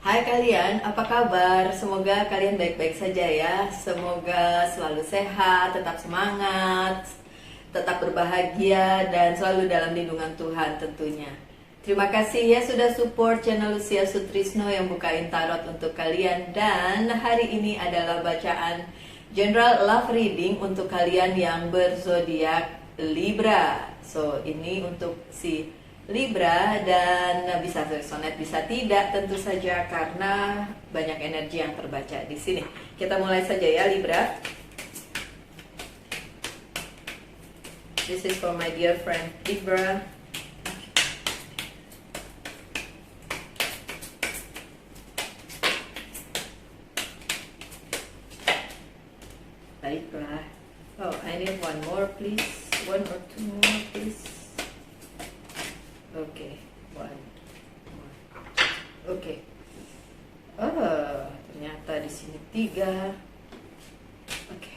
Hai kalian, apa kabar? Semoga kalian baik-baik saja ya. Semoga selalu sehat, tetap semangat, tetap berbahagia, dan selalu dalam lindungan Tuhan tentunya. Terima kasih ya sudah support channel Lucia Sutrisno yang bukain tarot untuk kalian. Dan hari ini adalah bacaan General Love Reading untuk kalian yang berzodiak Libra. So, ini untuk si Libra, dan bisa resonate bisa tidak tentu saja karena banyak energi yang terbaca di sini. Kita mulai saja ya Libra. This is for my dear friend Libra. Baiklah. Oh, I need one more please. One or two more please. Oke, one. Oke. Ternyata di sini 3. Oke.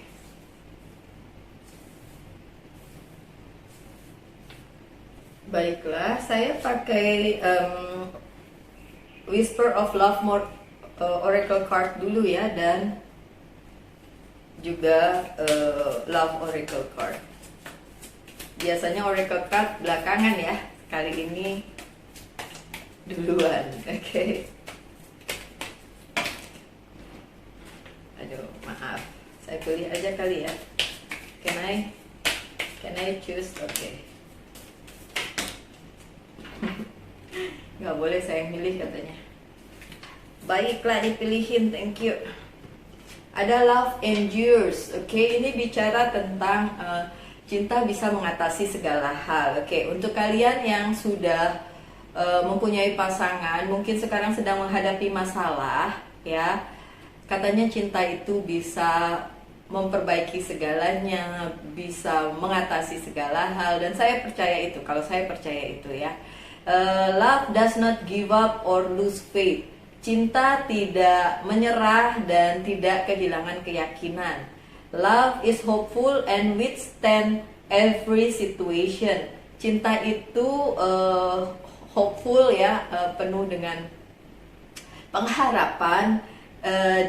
Baiklah, saya pakai Whisper of Love More Oracle card dulu ya, dan juga Love Oracle card. Biasanya Oracle card belakangan ya. Kali ini duluan, oke. Aduh, maaf. Saya pilih aja kali ya. Can I choose? Oke. Nggak boleh saya milih katanya. Baiklah, dipilihin, thank you. Ada Love Endures, oke. Ini bicara tentang cinta bisa mengatasi segala hal. Oke, untuk kalian yang sudah mempunyai pasangan, mungkin sekarang sedang menghadapi masalah, ya. Katanya cinta itu bisa memperbaiki segalanya, bisa mengatasi segala hal, dan saya percaya itu. Kalau saya percaya itu ya. Love does not give up or lose faith. Cinta tidak menyerah dan tidak kehilangan keyakinan. Love is hopeful and withstand every situation. Cinta itu hopeful ya, penuh dengan pengharapan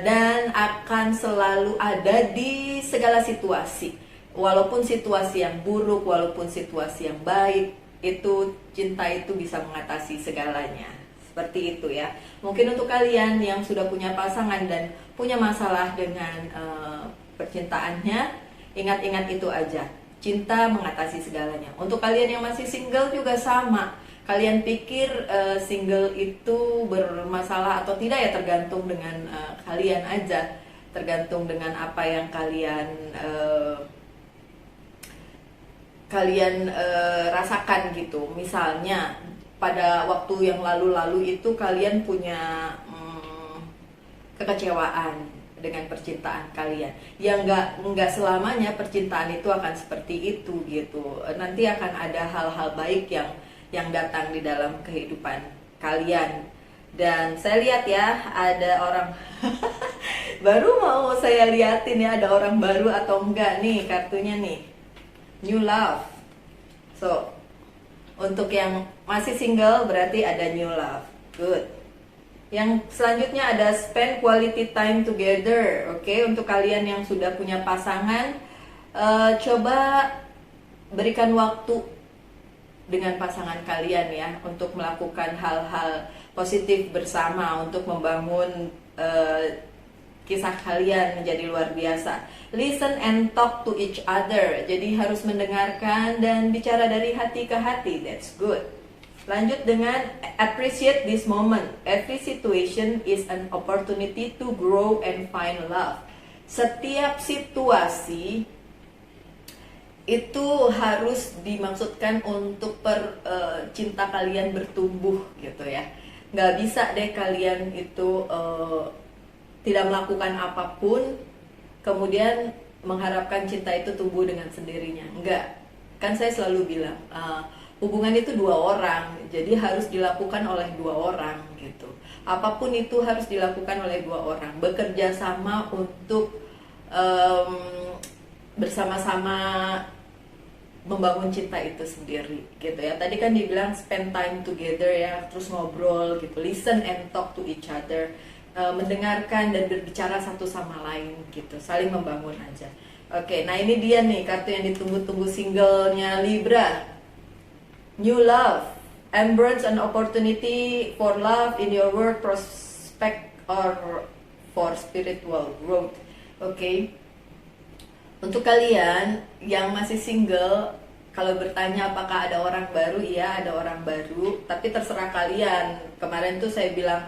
dan akan selalu ada di segala situasi. Walaupun situasi yang buruk, walaupun situasi yang baik, itu cinta itu bisa mengatasi segalanya. Seperti itu ya. Mungkin untuk kalian yang sudah punya pasangan dan punya masalah dengan percintaannya, ingat-ingat itu aja. Cinta mengatasi segalanya. Untuk kalian yang masih single juga sama. Kalian pikir single itu bermasalah atau tidak ya, tergantung dengan kalian aja. Tergantung dengan apa yang kalian rasakan gitu. Misalnya pada waktu yang lalu-lalu itu kalian punya kekecewaan dengan percintaan kalian. Ya nggak selamanya percintaan itu akan seperti itu gitu. Nanti akan ada hal-hal baik yang datang di dalam kehidupan kalian. Dan saya lihat ya, ada orang baru mau saya liatin ya, ada orang baru atau enggak nih kartunya nih. New love. So, untuk yang masih single berarti ada new love. Good. Yang selanjutnya ada spend quality time together. Oke, untuk kalian yang sudah punya pasangan, coba berikan waktu dengan pasangan kalian ya, untuk melakukan hal-hal positif bersama, untuk membangun kisah kalian menjadi luar biasa. Listen and talk to each other. Jadi harus mendengarkan dan bicara dari hati ke hati. That's good. Lanjut dengan appreciate this moment. Every situation is an opportunity to grow and find love. Setiap situasi itu harus dimaksudkan untuk cinta kalian bertumbuh gitu ya. Nggak bisa deh kalian itu tidak melakukan apapun kemudian mengharapkan cinta itu tumbuh dengan sendirinya. Enggak. Kan saya selalu bilang hubungan itu 2 orang, jadi harus dilakukan oleh 2 orang gitu. Apapun itu harus dilakukan oleh 2 orang, bekerja sama untuk bersama-sama membangun cinta itu sendiri gitu ya. Tadi kan dibilang spend time together ya, terus ngobrol gitu, listen and talk to each other, mendengarkan dan berbicara satu sama lain gitu, saling membangun aja. Oke, nah ini dia nih kartu yang ditunggu-tunggu singlenya Libra. New love, embrace an opportunity for love in your work prospect or for spiritual growth. Oke. Untuk kalian yang masih single, kalau bertanya apakah ada orang baru, iya ada orang baru, tapi terserah kalian. Kemarin tuh saya bilang,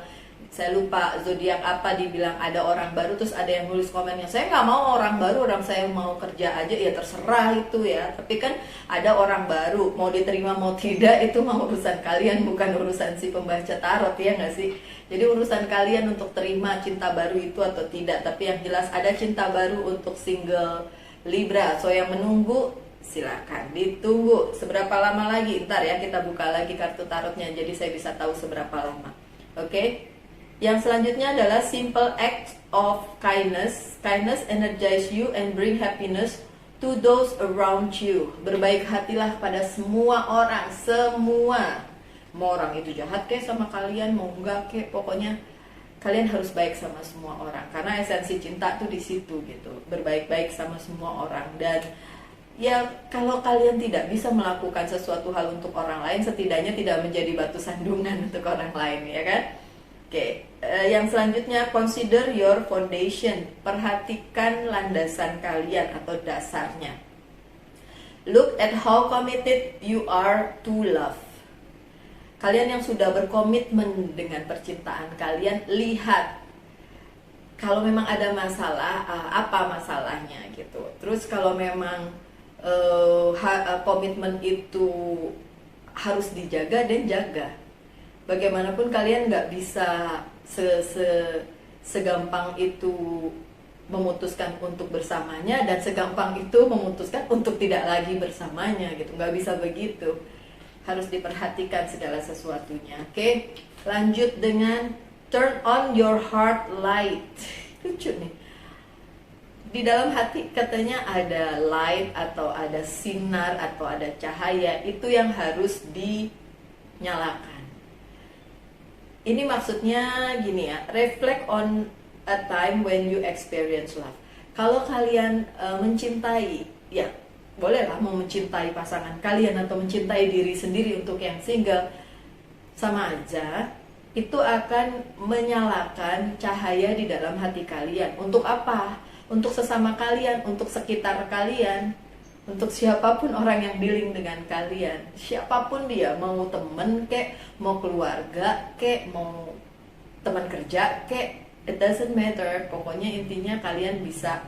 saya lupa zodiak apa, dibilang ada orang baru, terus ada yang nulis komennya, saya nggak mau orang baru, orang saya mau kerja aja. Ya terserah itu ya, tapi kan ada orang baru, mau diterima mau tidak itu mau urusan kalian, bukan urusan si pembaca tarot, ya nggak sih? Jadi urusan kalian untuk terima cinta baru itu atau tidak. Tapi yang jelas ada cinta baru untuk single Libra. So yang menunggu silakan ditunggu. Seberapa lama lagi? Ntar ya kita buka lagi kartu tarotnya, jadi saya bisa tahu seberapa lama. Oke. Yang selanjutnya adalah simple act of kindness. Kindness energize you and bring happiness to those around you. Berbaik hatilah pada semua orang, semua. Mau orang itu jahat kek sama kalian, mau enggak kek, pokoknya kalian harus baik sama semua orang. Karena esensi cinta tuh di situ gitu. Berbaik-baik sama semua orang. Dan ya kalau kalian tidak bisa melakukan sesuatu hal untuk orang lain, setidaknya tidak menjadi batu sandungan untuk orang lain, ya kan? Oke, yang selanjutnya consider your foundation. Perhatikan landasan kalian atau dasarnya. Look at how committed you are to love. Kalian yang sudah berkomitmen dengan percintaan kalian, lihat kalau memang ada masalah, apa masalahnya gitu. Terus kalau memang komitmen itu harus dijaga dan jaga. Bagaimanapun kalian nggak bisa segampang itu memutuskan untuk bersamanya dan segampang itu memutuskan untuk tidak lagi bersamanya gitu. Nggak bisa begitu. Harus diperhatikan segala sesuatunya. Oke, lanjut dengan turn on your heart light. Lucu nih. Di dalam hati katanya ada light atau ada sinar atau ada cahaya, itu yang harus dinyalakan. Ini maksudnya gini ya, reflect on a time when you experience love. Kalau kalian mencintai, ya bolehlah mau mencintai pasangan kalian atau mencintai diri sendiri. Untuk yang single sama aja, itu akan menyalakan cahaya di dalam hati kalian. Untuk apa? Untuk sesama kalian, untuk sekitar kalian, untuk siapapun orang yang dealing dengan kalian, siapapun dia, mau temen kek, mau keluarga kek, mau teman kerja kek, it doesn't matter. Pokoknya intinya kalian bisa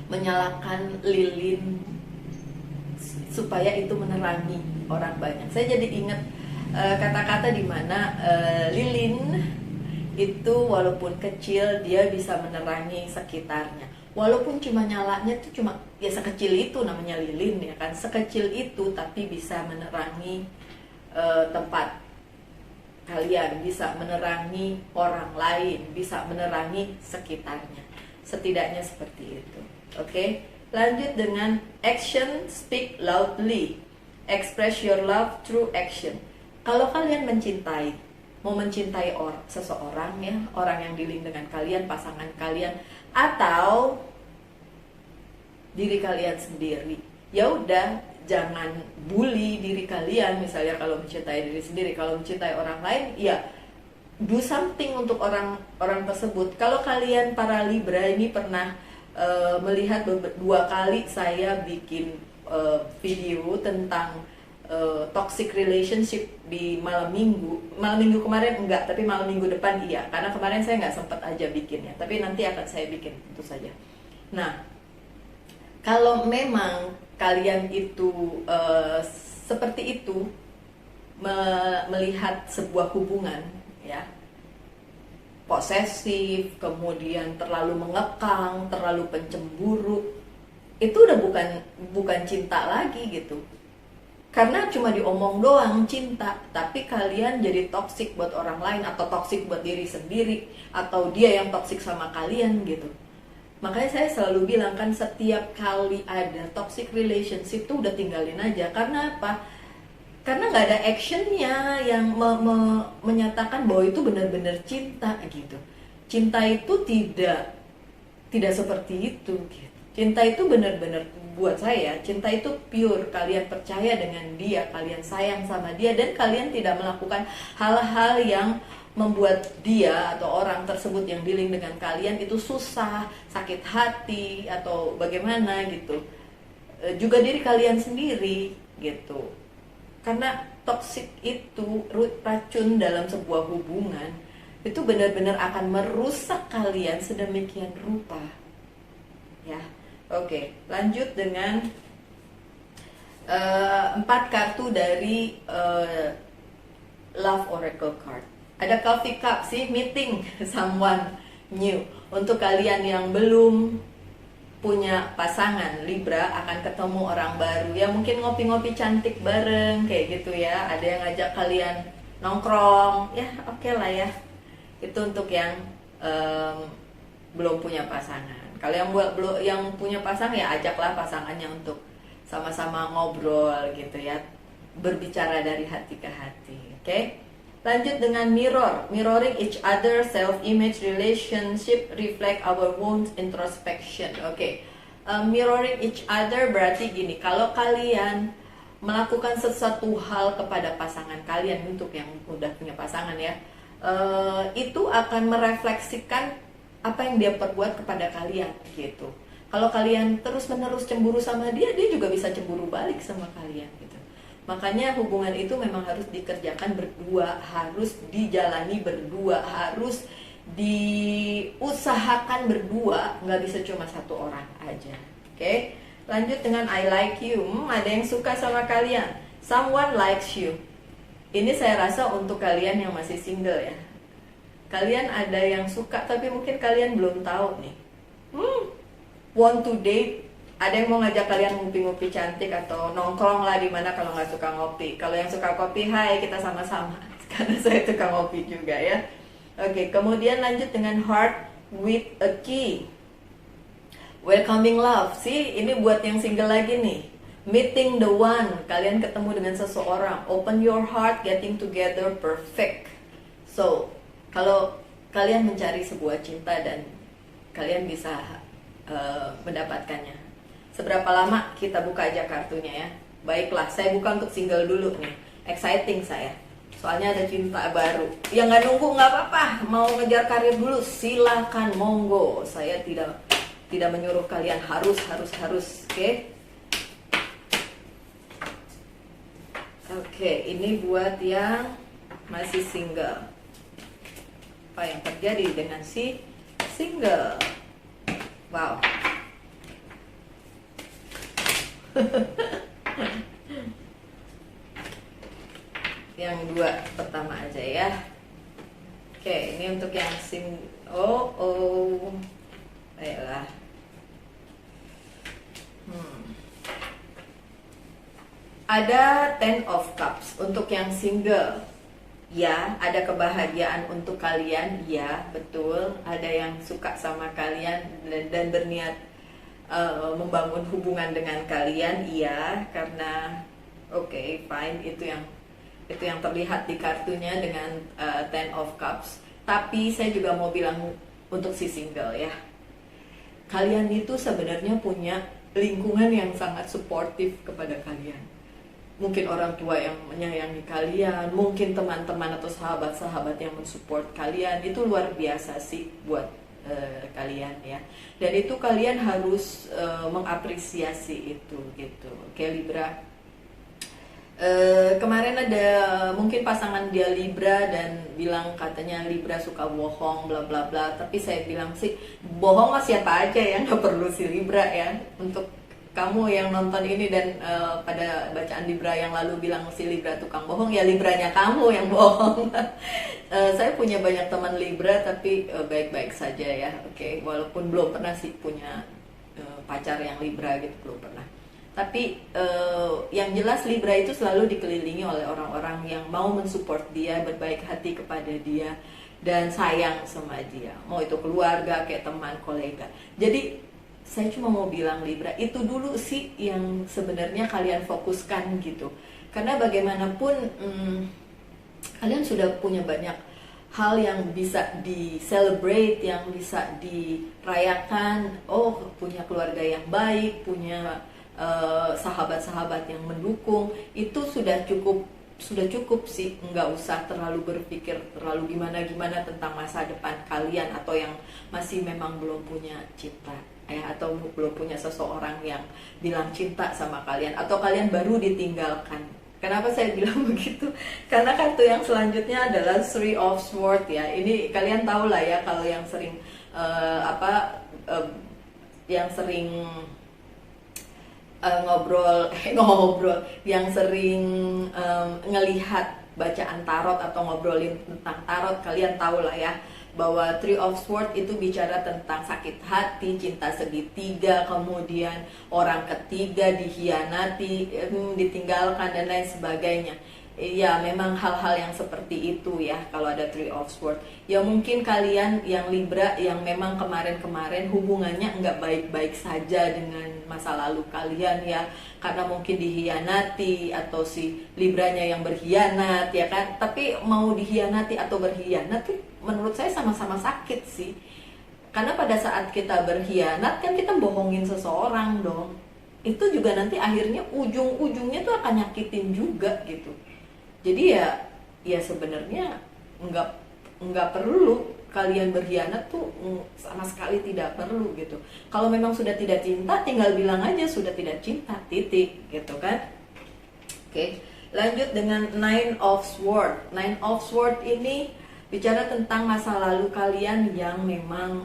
menyalakan lilin supaya itu menerangi orang banyak. Saya jadi ingat kata-kata di mana lilin itu walaupun kecil dia bisa menerangi sekitarnya. Walaupun cuma nyalanya tuh cuma ya sekecil itu, namanya lilin ya kan, sekecil itu tapi bisa menerangi tempat kalian, bisa menerangi orang lain, bisa menerangi sekitarnya. Setidaknya seperti itu. Oke, lanjut dengan action speak loudly. Express your love through action. Kalau kalian mencintai, mau mencintai seseorang ya, orang yang dealing dengan kalian, pasangan kalian, atau diri kalian sendiri, ya udah jangan bully diri kalian. Misalnya kalau mencintai diri sendiri, kalau mencintai orang lain, ya do something untuk orang tersebut. Kalau kalian para Libra ini pernah melihat 2 kali saya bikin video tentang toxic relationship di malam minggu kemarin enggak, tapi malam minggu depan iya, karena kemarin saya nggak sempat aja bikinnya, tapi nanti akan saya bikin tentu saja. Nah, kalau memang kalian itu seperti itu melihat sebuah hubungan ya posesif, kemudian terlalu mengekang, terlalu pencemburu, itu udah bukan cinta lagi gitu. Karena cuma diomong doang cinta, tapi kalian jadi toksik buat orang lain atau toksik buat diri sendiri, atau dia yang toksik sama kalian gitu. Makanya saya selalu bilang kan, setiap kali ada toxic relationship tuh udah tinggalin aja. Karena apa? Karena nggak ada actionnya yang menyatakan bahwa itu benar-benar cinta gitu. Cinta itu tidak seperti itu gitu. Cinta itu benar-benar, buat saya cinta itu pure, kalian percaya dengan dia, kalian sayang sama dia, dan kalian tidak melakukan hal-hal yang membuat dia atau orang tersebut yang dealing dengan kalian itu susah, sakit hati atau bagaimana gitu. Juga diri kalian sendiri gitu. Karena toxic itu racun dalam sebuah hubungan, itu benar-benar akan merusak kalian sedemikian rupa. Ya. Oke, lanjut dengan 4 kartu dari Love Oracle card. Ada Coffee Cup sih, meeting someone new. Untuk kalian yang belum punya pasangan Libra, akan ketemu orang baru. Ya mungkin ngopi-ngopi cantik bareng kayak gitu ya. Ada yang ngajak kalian nongkrong. Ya oke lah ya. Itu untuk yang belum punya pasangan. Kalau yang punya pasangan, ya ajaklah pasangannya untuk sama-sama ngobrol gitu ya, berbicara dari hati ke hati. Oke? Lanjut dengan mirror, mirroring each other, self-image, relationship, reflect our wounds, introspection. Oke. Mirroring each other berarti gini, kalau kalian melakukan sesuatu hal kepada pasangan kalian, untuk yang udah punya pasangan ya, itu akan merefleksikan apa yang dia perbuat kepada kalian gitu. Kalau kalian terus-menerus cemburu sama dia, dia juga bisa cemburu balik sama kalian gitu. Makanya hubungan itu memang harus dikerjakan berdua, harus dijalani berdua, harus diusahakan berdua, nggak bisa cuma satu orang aja. Oke? Lanjut dengan I like you. Ada yang suka sama kalian. Someone likes you. Ini saya rasa untuk kalian yang masih single ya. Kalian ada yang suka tapi mungkin kalian belum tahu nih. Want to date, ada yang mau ngajak kalian ngopi-ngopi cantik atau nongkrong lah di mana kalau nggak suka ngopi. Kalau yang suka kopi, hai kita sama-sama. Karena saya suka ngopi juga ya. Oke, kemudian lanjut dengan heart with a key. Welcoming love. Sih, ini buat yang single lagi nih. Meeting the one, kalian ketemu dengan seseorang. Open your heart, getting together, perfect. So, kalau kalian mencari sebuah cinta dan kalian bisa mendapatkannya, seberapa lama? Kita buka aja kartunya ya. Baiklah, saya buka untuk single dulu nih. Exciting saya. Soalnya ada cinta baru. Yang nggak nunggu nggak apa-apa. Mau ngejar karir dulu, silakan, monggo. Saya tidak menyuruh kalian harus. Oke? Oke, ini buat yang masih single. Apa yang terjadi dengan si single? Wow. Yang dua pertama aja ya. Oke, ini untuk yang Baiklah. Ada Ten of Cups untuk yang single. Ya, ada kebahagiaan untuk kalian. Ya, betul. Ada yang suka sama kalian dan berniat membangun hubungan dengan kalian. Iya, karena oke, fine, itu yang terlihat di kartunya dengan Ten of Cups. Tapi saya juga mau bilang untuk si single ya. Kalian itu sebenarnya punya lingkungan yang sangat suportif kepada kalian. Mungkin orang tua yang menyayangi kalian, mungkin teman-teman atau sahabat-sahabat yang mensupport kalian. Itu luar biasa sih buat kalian ya. Dan itu kalian harus mengapresiasi itu gitu. Oke Libra. Kemarin ada mungkin pasangan dia Libra dan bilang katanya Libra suka bohong bla bla bla. Tapi saya bilang sih bohong mah siapa aja ya, nggak perlu si Libra ya. Untuk kamu yang nonton ini dan pada bacaan Libra yang lalu bilang si Libra tukang bohong, ya Libranya kamu yang bohong. Saya punya banyak teman Libra tapi baik-baik saja ya. Oke, walaupun belum pernah sih punya pacar yang Libra gitu, belum pernah. Tapi yang jelas Libra itu selalu dikelilingi oleh orang-orang yang mau mensupport dia, berbaik hati kepada dia, dan sayang sama dia, mau itu keluarga kayak teman kolega. Jadi saya cuma mau bilang Libra, itu dulu sih yang sebenarnya kalian fokuskan gitu, karena bagaimanapun kalian sudah punya banyak hal yang bisa di celebrate, yang bisa dirayakan. Oh, punya keluarga yang baik, punya sahabat-sahabat yang mendukung, itu sudah cukup sih. Nggak usah terlalu berpikir terlalu gimana-gimana tentang masa depan kalian, atau yang masih memang belum punya cinta atau belum punya seseorang yang bilang cinta sama kalian, atau kalian baru ditinggalkan. Kenapa saya bilang begitu? Karena kartu yang selanjutnya adalah Three of Swords ya. Ini kalian tahu lah ya, kalau yang sering yang sering ngobrol, yang sering ngelihat bacaan tarot atau ngobrolin tentang tarot, kalian tahu lah ya, bahwa Three of Swords itu bicara tentang sakit hati, cinta segitiga, kemudian orang ketiga, dikhianati, ditinggalkan, dan lain sebagainya. Ya, memang hal-hal yang seperti itu ya kalau ada Three of Swords. Ya mungkin kalian yang Libra yang memang kemarin-kemarin hubungannya nggak baik-baik saja dengan masa lalu kalian ya, karena mungkin dikhianati atau si Libranya yang berkhianat ya kan. Tapi mau dikhianati atau berkhianat, menurut saya sama-sama sakit sih. Karena pada saat kita berkhianat kan kita bohongin seseorang dong. Itu juga nanti akhirnya ujung-ujungnya tuh akan nyakitin juga gitu. Jadi ya sebenarnya nggak perlu kalian berkhianat tuh, sama sekali tidak perlu gitu. Kalau memang sudah tidak cinta, tinggal bilang aja sudah tidak cinta, titik gitu kan. Oke, lanjut dengan Nine of Swords. Nine of Swords ini bicara tentang masa lalu kalian yang memang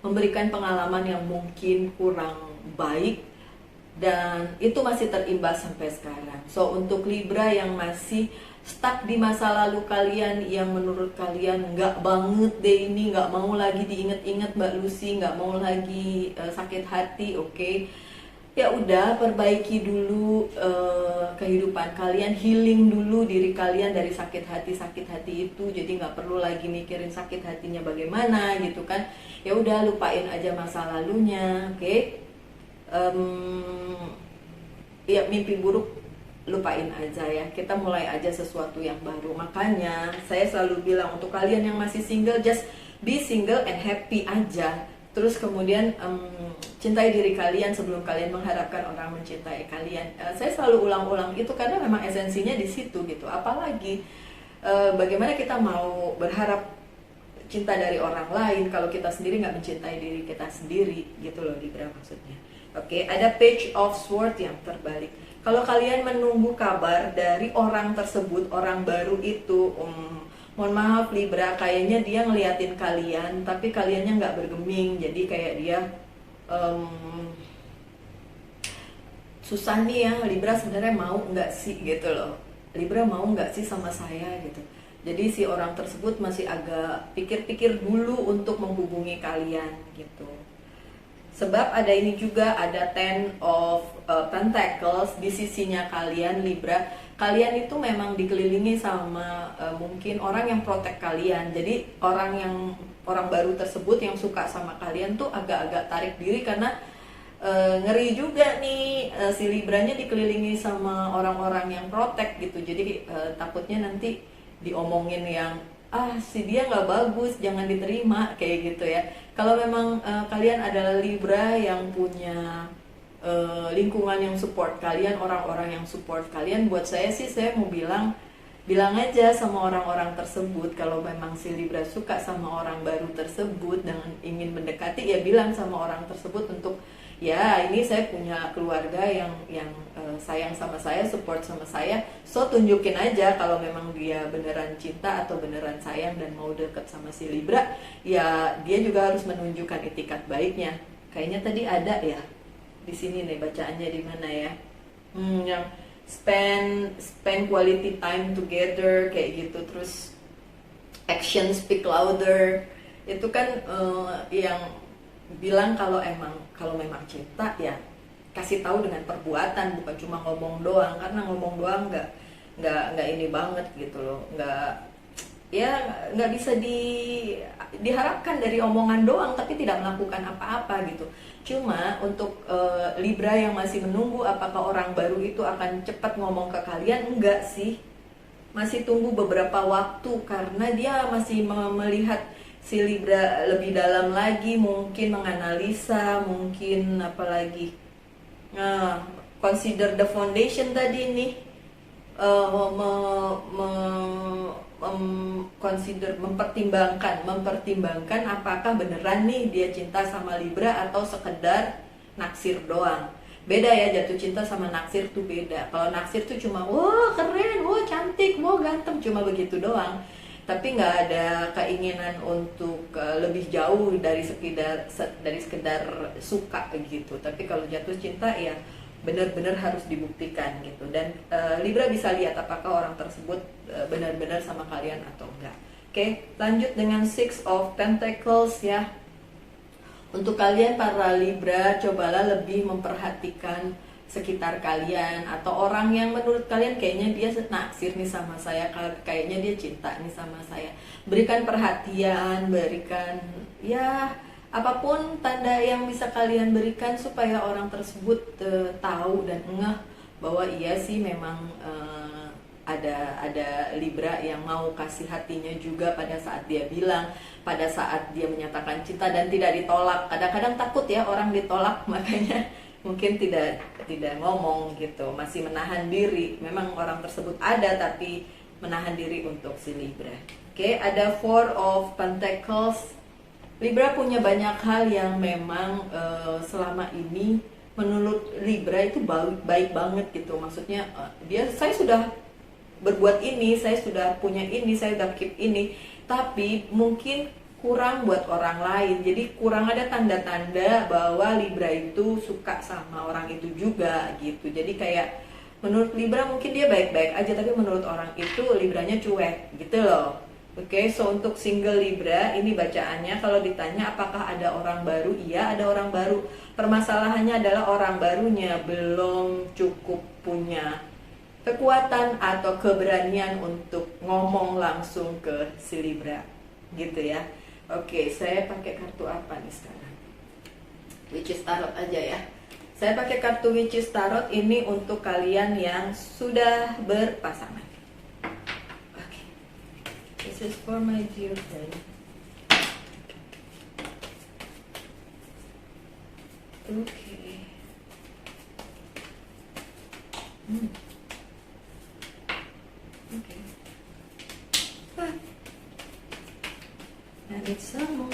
memberikan pengalaman yang mungkin kurang baik, dan itu masih terimbas sampai sekarang. So untuk Libra yang masih stuck di masa lalu kalian, yang menurut kalian nggak banget deh ini, nggak mau lagi diinget-inget Mbak Lucy, nggak mau lagi sakit hati, oke. Ya udah, perbaiki dulu kehidupan kalian, healing dulu diri kalian dari sakit hati itu. Jadi nggak perlu lagi mikirin sakit hatinya bagaimana gitu kan. Ya udah, lupain aja masa lalunya, oke. Ya mimpi buruk lupain aja ya, kita mulai aja sesuatu yang baru. Makanya saya selalu bilang untuk kalian yang masih single, just be single and happy aja. Terus kemudian cintai diri kalian sebelum kalian mengharapkan orang mencintai kalian. Saya selalu ulang-ulang itu karena memang esensinya di situ gitu. Apalagi bagaimana kita mau berharap cinta dari orang lain kalau kita sendiri nggak mencintai diri kita sendiri gitu loh, Libra maksudnya. Oke, ada Page of Swords yang terbalik. Kalau kalian menunggu kabar dari orang tersebut, orang baru itu, mohon maaf Libra, kayaknya dia ngeliatin kalian, tapi kaliannya nggak bergeming. Jadi kayak dia susah nih ya, Libra sebenarnya mau nggak sih gitu loh. Libra mau nggak sih sama saya gitu. Jadi si orang tersebut masih agak pikir-pikir dulu untuk menghubungi kalian gitu. Sebab ada ini juga, ada Ten of Pentacles di sisinya kalian Libra. Kalian itu memang dikelilingi sama mungkin orang yang protect kalian. Jadi orang baru tersebut yang suka sama kalian tuh agak-agak tarik diri karena ngeri juga nih si Libranya dikelilingi sama orang-orang yang protect gitu. Jadi takutnya nanti diomongin yang si dia nggak bagus, jangan diterima kayak gitu ya. Kalau memang kalian adalah Libra yang punya lingkungan yang support kalian, orang-orang yang support kalian, buat saya sih, saya mau bilang aja sama orang-orang tersebut. Kalau memang si Libra suka sama orang baru tersebut dan ingin mendekati, ya bilang sama orang tersebut untuk ya ini saya punya keluarga yang sayang sama saya, support sama saya, so tunjukin aja kalau memang dia beneran cinta atau beneran sayang dan mau deket sama si Libra, ya dia juga harus menunjukkan itikat baiknya. Kayaknya tadi ada ya di sini nih, bacaannya di mana ya, yang spend quality time together kayak gitu. Terus action speak louder, itu kan yang bilang kalau memang cinta ya kasih tahu dengan perbuatan, bukan cuma ngomong doang. Karena ngomong doang nggak ini banget gitu loh, nggak ya nggak bisa diharapkan dari omongan doang tapi tidak melakukan apa-apa gitu. Cuma untuk Libra yang masih menunggu apakah orang baru itu akan cepat ngomong ke kalian, enggak sih, masih tunggu beberapa waktu karena dia masih melihat si Libra lebih dalam lagi, mungkin menganalisa, mungkin apalagi nah, consider the foundation tadi nih, consider, mempertimbangkan apakah beneran nih dia cinta sama Libra atau sekedar naksir doang. Beda ya, jatuh cinta sama naksir tuh beda. Kalau naksir tuh cuma wah keren, wah cantik, wah ganteng, cuma begitu doang. Tapi nggak ada keinginan untuk lebih jauh dari sekedar suka gitu. Tapi kalau jatuh cinta ya benar-benar harus dibuktikan gitu. Dan Libra bisa lihat apakah orang tersebut benar-benar sama kalian atau enggak. Oke, lanjut dengan Six of Pentacles ya. Untuk kalian para Libra, cobalah lebih memperhatikan sekitar kalian atau orang yang menurut kalian kayaknya dia naksir nih sama saya, kayaknya dia cinta nih sama saya. Berikan perhatian, berikan ya apapun tanda yang bisa kalian berikan supaya orang tersebut tahu dan ngeh bahwa iya sih memang ada Libra yang mau kasih hatinya juga pada saat dia bilang, pada saat dia menyatakan cinta dan tidak ditolak. Kadang-kadang takut ya orang ditolak, makanya mungkin tidak ngomong gitu, masih menahan diri. Memang orang tersebut ada tapi menahan diri untuk si Libra. Oke, ada Four of Pentacles. Libra punya banyak hal yang memang selama ini menurut Libra itu baik banget gitu. Maksudnya saya sudah berbuat ini, saya sudah punya ini, saya sudah keep ini, tapi mungkin kurang buat orang lain. Jadi kurang ada tanda-tanda bahwa Libra itu suka sama orang itu juga gitu. Jadi kayak menurut Libra mungkin dia baik-baik aja, tapi menurut orang itu Libranya cuek gitu loh. Oke, so untuk single Libra ini bacaannya kalau ditanya apakah ada orang baru, iya ada orang baru. Permasalahannya adalah orang barunya belum cukup punya kekuatan atau keberanian untuk ngomong langsung ke si Libra gitu ya. Oke, saya pakai kartu apa nih sekarang? Witches Tarot aja ya. Saya pakai kartu Witches Tarot ini untuk kalian yang sudah berpasangan. Oke, this is for my dear friend. Oke. Okay. And it's some more.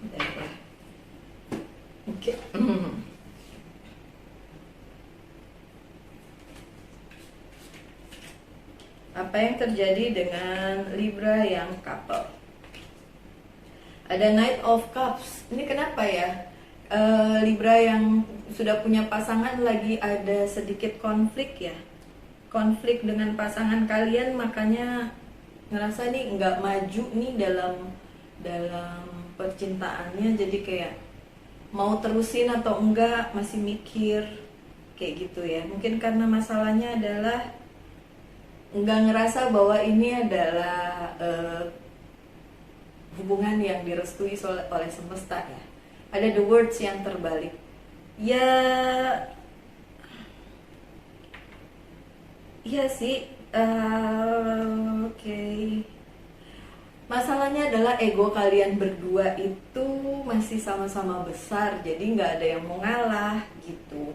There ya. Oke. Apa yang terjadi dengan Libra yang couple? Ada Knight of Cups. Ini kenapa ya? Libra yang sudah punya pasangan lagi ada sedikit konflik ya, konflik dengan pasangan kalian, makanya ngerasa nih nggak maju nih dalam percintaannya, jadi kayak mau terusin atau enggak, masih mikir kayak gitu ya. Mungkin karena masalahnya adalah nggak ngerasa bahwa ini adalah hubungan yang direstui oleh semesta ya. Ada the words yang terbalik. Ya, iya sih. Oke. Masalahnya adalah ego kalian berdua itu masih sama-sama besar, jadi nggak ada yang mau ngalah gitu.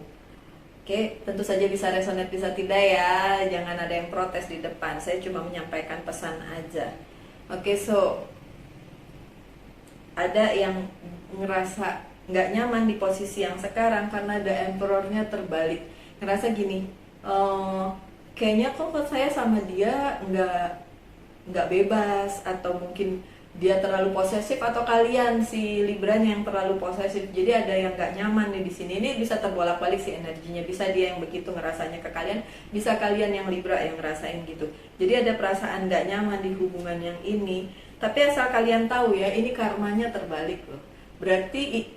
Oke, tentu saja bisa resonate bisa tidak ya. Jangan ada yang protes di depan. Saya cuma menyampaikan pesan aja. Oke, so ada yang ngerasa nggak nyaman di posisi yang sekarang karena ada emperornya terbalik, ngerasa gini, kayaknya kok saya sama dia nggak bebas, atau mungkin dia terlalu posesif, atau kalian si Libranya yang terlalu posesif. Jadi ada yang nggak nyaman nih di sini. Ini bisa terbolak-balik sih energinya, bisa dia yang begitu ngerasanya ke kalian, bisa kalian yang Libra yang ngerasain gitu. Jadi ada perasaan nggak nyaman di hubungan yang ini. Tapi asal kalian tahu ya, ini karmanya terbalik loh. Berarti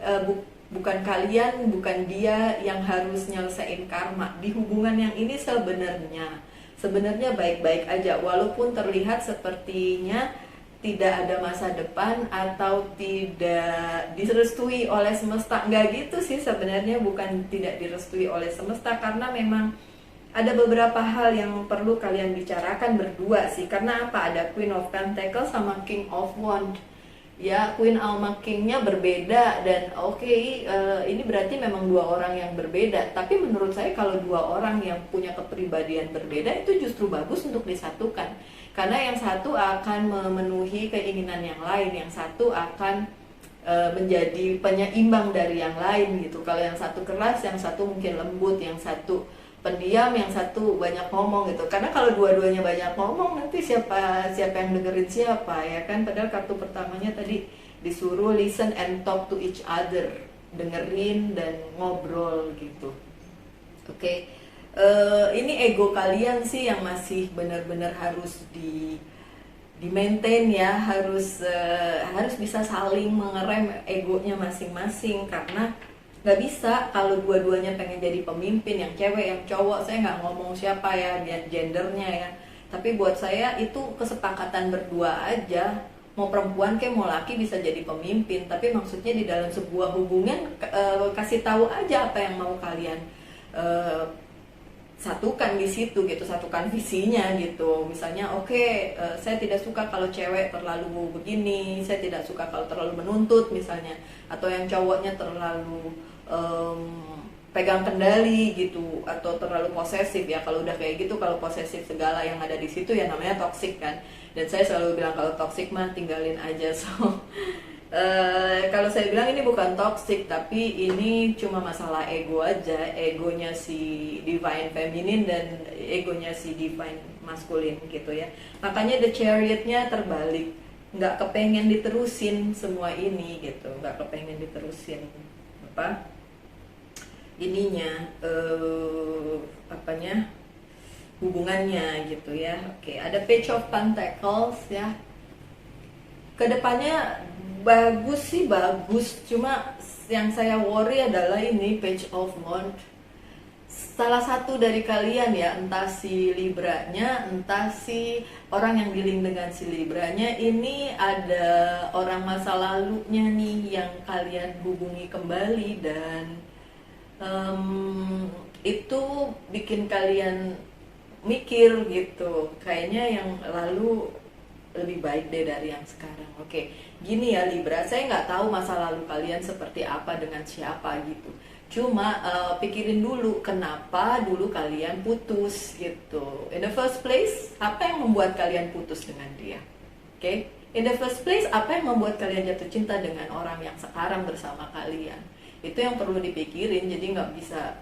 bukan kalian, bukan dia yang harus nyelesain karma di hubungan yang ini. Sebenarnya sebenarnya baik-baik aja, walaupun terlihat sepertinya tidak ada masa depan atau tidak direstui oleh semesta. Nggak gitu sih sebenarnya, bukan tidak direstui oleh semesta, karena memang ada beberapa hal yang perlu kalian bicarakan berdua sih. Karena apa? Ada Queen of Pentacles sama King of Wands. Ya, Queen sama Kingnya berbeda, dan ini berarti memang dua orang yang berbeda. Tapi menurut saya kalau dua orang yang punya kepribadian berbeda itu justru bagus untuk disatukan, karena yang satu akan memenuhi keinginan yang lain, yang satu akan menjadi penyeimbang dari yang lain gitu. Kalau yang satu keras, yang satu mungkin lembut, yang satu pendiam, yang satu banyak ngomong gitu. Karena kalau dua-duanya banyak ngomong, nanti siapa yang dengerin siapa, ya kan? Padahal kartu pertamanya tadi disuruh listen and talk to each other, dengerin dan ngobrol gitu. Oke. Ini ego kalian sih yang masih benar-benar harus di maintain ya, harus bisa saling mengerem egonya masing-masing, karena nggak bisa kalau dua-duanya pengen jadi pemimpin, yang cewek yang cowok. Saya nggak ngomong siapa ya gendernya ya, tapi buat saya itu kesepakatan berdua aja. Mau perempuan kayak mau laki bisa jadi pemimpin, tapi maksudnya di dalam sebuah hubungan kasih tahu aja apa yang mau kalian satukan di situ gitu, satukan visinya gitu. Misalnya saya tidak suka kalau cewek terlalu begini, saya tidak suka kalau terlalu menuntut misalnya, atau yang cowoknya terlalu pegang kendali gitu, atau terlalu posesif ya. Kalau udah kayak gitu, kalau posesif segala yang ada di situ ya namanya toxic kan. Dan saya selalu bilang kalau toxic mah tinggalin aja. Kalau saya bilang ini bukan toxic, tapi ini cuma masalah ego aja, egonya si divine feminine dan egonya si divine masculine gitu ya. Makanya the chariotnya terbalik, nggak kepengen diterusin semua ini gitu, nggak kepengen diterusin hubungannya gitu ya. Oke, ada Page of Pentacles ya. Kedepannya bagus sih, bagus, cuma yang saya worry adalah ini Page of Wands. Salah satu dari kalian ya, entah si Libranya, entah si orang yang dealing dengan si Libranya, ini ada orang masa lalunya nih yang kalian hubungi kembali, dan itu bikin kalian mikir gitu, kayaknya yang lalu lebih baik deh dari yang sekarang. Oke, gini ya Libra, saya nggak tahu masa lalu kalian seperti apa dengan siapa gitu. Cuma pikirin dulu kenapa dulu kalian putus gitu. In the first place, apa yang membuat kalian putus dengan dia? Oke, in the first place, apa yang membuat kalian jatuh cinta dengan orang yang sekarang bersama kalian? Itu yang perlu dipikirin. Jadi nggak bisa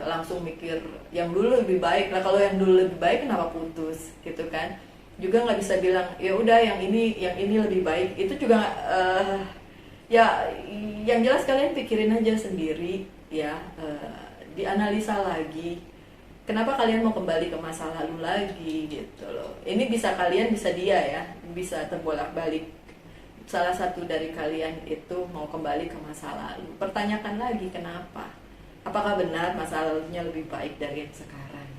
langsung mikir yang dulu lebih baik lah. Kalau yang dulu lebih baik kenapa putus gitu kan? Juga nggak bisa bilang ya udah yang ini lebih baik. Itu juga ya yang jelas kalian pikirin aja sendiri ya, dianalisa lagi kenapa kalian mau kembali ke masa lalu lagi gitu loh. Ini bisa kalian, bisa dia ya, bisa terbolak-balik. Salah satu dari kalian itu mau kembali ke masa lalu. Pertanyakan lagi kenapa. Apakah benar masa lalunya lebih baik dari yang sekarang?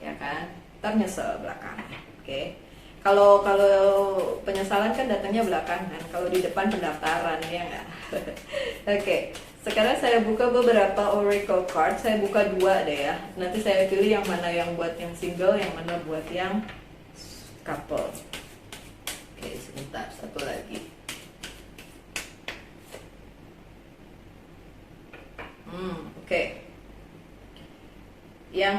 Ya kan? Ntar nyesel belakangan. Oke. Kalau penyesalan kan datangnya belakangan. Kalau di depan pendaftaran ya nggak? Oke. Sekarang saya buka beberapa oracle card. Saya buka 2 deh ya. Nanti saya pilih yang mana yang buat yang single, yang mana buat yang couple. Oke, sebentar, satu lagi. Oke. Yang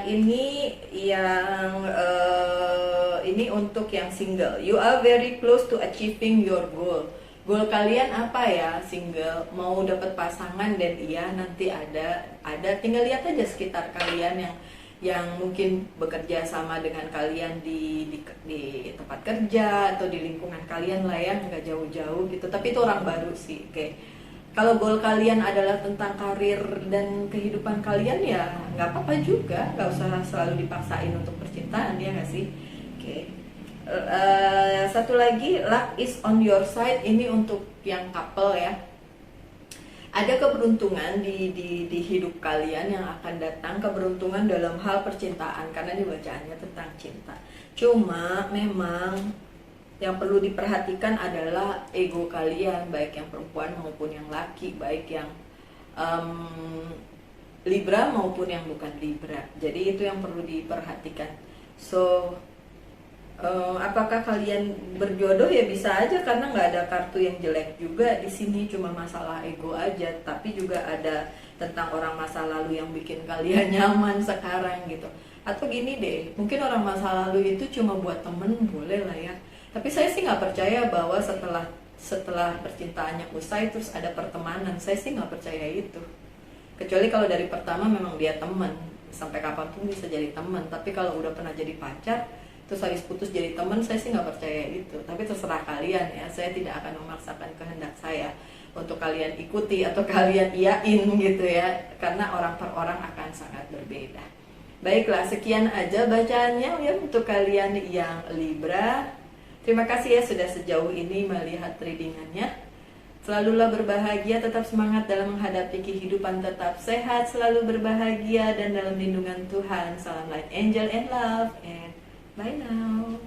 ini untuk yang single. You are very close to achieving your goal. Goal kalian apa ya single? Mau dapat pasangan, dan nanti ada tinggal lihat aja sekitar kalian yang mungkin bekerja sama dengan kalian di tempat kerja atau di lingkungan kalian lah ya, nggak jauh-jauh gitu. Tapi itu orang baru sih. Oke. Kalau goal kalian adalah tentang karir dan kehidupan kalian ya nggak apa-apa juga, nggak usah selalu dipaksain untuk percintaan ya nggak sih? Oke. Satu lagi, luck is on your side. Ini untuk yang couple ya. ada keberuntungan di hidup kalian yang akan datang, keberuntungan dalam hal percintaan, karena ini bacaannya tentang cinta. Cuma memang yang perlu diperhatikan adalah ego kalian, baik yang perempuan maupun yang laki, baik yang Libra maupun yang bukan Libra. Jadi itu yang perlu diperhatikan. So apakah kalian berjodoh? Ya bisa aja, karena nggak ada kartu yang jelek juga di sini, cuma masalah ego aja. Tapi juga ada tentang orang masa lalu yang bikin kalian nyaman sekarang gitu. Atau gini deh, mungkin orang masa lalu itu cuma buat temen, boleh lah ya. Tapi saya sih nggak percaya bahwa setelah percintaannya usai terus ada pertemanan. Saya sih nggak percaya itu. Kecuali kalau dari pertama memang dia teman, sampai kapanpun bisa jadi teman. Tapi kalau udah pernah jadi pacar terus habis putus jadi teman, saya sih nggak percaya itu. Tapi terserah kalian ya, saya tidak akan memaksakan kehendak saya untuk kalian ikuti atau kalian iyain gitu ya, karena orang per orang akan sangat berbeda. Baiklah, sekian aja bacaannya ya untuk kalian yang Libra. Terima kasih ya sudah sejauh ini melihat readingannya. Selalulah berbahagia, tetap semangat dalam menghadapi kehidupan, tetap sehat, selalu berbahagia dan dalam lindungan Tuhan. Salam light, angel and love, and bye now.